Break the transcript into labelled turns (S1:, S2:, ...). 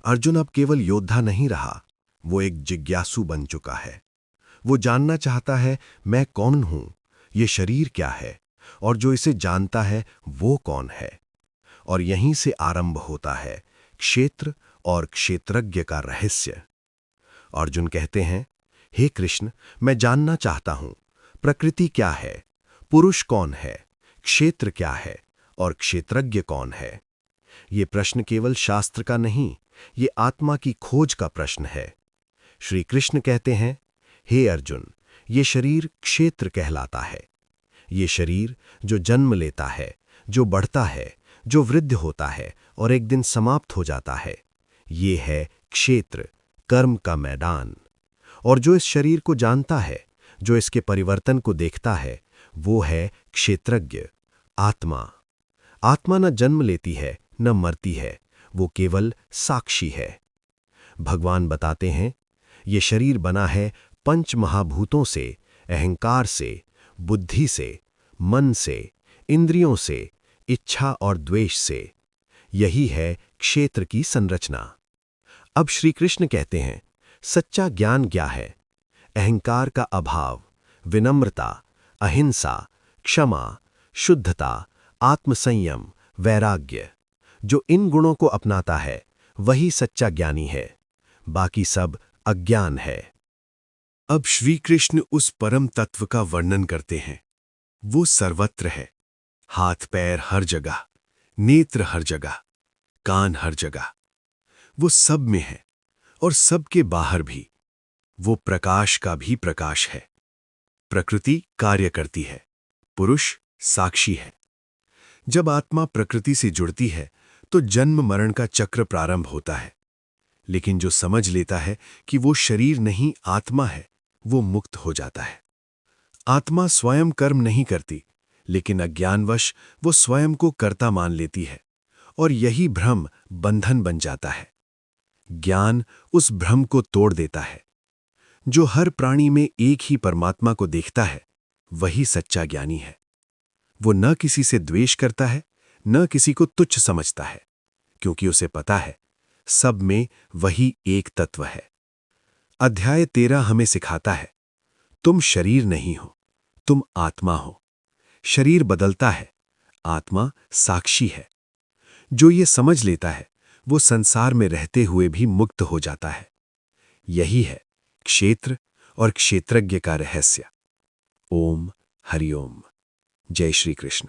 S1: अर्जुन अब केवल योद्धा नहीं रहा, वो एक जिज्ञासु बन चुका है। वो जानना चाहता है, मैं कौन हूं, ये शरीर क्या है, और जो इसे जानता है वो कौन है। और यहीं से आरंभ होता है क्षेत्र और क्षेत्रज्ञ का रहस्य। अर्जुन कहते हैं, हे कृष्ण, मैं जानना चाहता हूं, प्रकृति क्या है, पुरुष कौन है, क्षेत्र क्या है और क्षेत्रज्ञ कौन है। ये प्रश्न केवल शास्त्र का नहीं, ये आत्मा की खोज का प्रश्न है। श्री कृष्ण कहते हैं, हे अर्जुन, ये शरीर क्षेत्र कहलाता है। ये शरीर जो जन्म लेता है, जो बढ़ता है, जो वृद्ध होता है और एक दिन समाप्त हो जाता है, ये है क्षेत्र, कर्म का मैदान। और जो इस शरीर को जानता है, जो इसके परिवर्तन को देखता है, वो है क्षेत्रज्ञ, आत्मा। आत्मा न जन्म लेती है न मरती है, वो केवल साक्षी है। भगवान बताते हैं, ये शरीर बना है पंच महाभूतों से, अहंकार से, बुद्धि से, मन से, इंद्रियों से, इच्छा और द्वेष से। यही है क्षेत्र की संरचना। अब श्री कृष्ण कहते हैं, सच्चा ज्ञान क्या है? अहंकार का अभाव, विनम्रता, अहिंसा, क्षमा, शुद्धता, आत्मसंयम, वैराग्य। जो इन गुणों को अपनाता है वही सच्चा ज्ञानी है, बाकी सब अज्ञान है। अब श्री कृष्ण उस परम तत्व का वर्णन करते हैं। वो सर्वत्र है, हाथ पैर हर जगह, नेत्र हर जगह, कान हर जगह। वो सब में है और सबके बाहर भी। वो प्रकाश का भी प्रकाश है। प्रकृति कार्य करती है, पुरुष साक्षी है। जब आत्मा प्रकृति से जुड़ती है तो जन्म मरण का चक्र प्रारंभ होता है। लेकिन जो समझ लेता है कि वो शरीर नहीं आत्मा है, वो मुक्त हो जाता है। आत्मा स्वयं कर्म नहीं करती, लेकिन अज्ञानवश वो स्वयं को कर्ता मान लेती है और यही भ्रम बंधन बन जाता है। ज्ञान उस भ्रम को तोड़ देता है। जो हर प्राणी में एक ही परमात्मा को देखता है, वही सच्चा ज्ञानी है। वो न किसी से द्वेष करता है, न किसी को तुच्छ समझता है, क्योंकि उसे पता है सब में वही एक तत्व है। अध्याय 13 हमें सिखाता है, तुम शरीर नहीं हो, तुम आत्मा हो। शरीर बदलता है, आत्मा साक्षी है। जो ये समझ लेता है वो संसार में रहते हुए भी मुक्त हो जाता है। यही है क्षेत्र और क्षेत्रज्ञ का रहस्य। ओम हरिओम। जय श्री कृष्ण।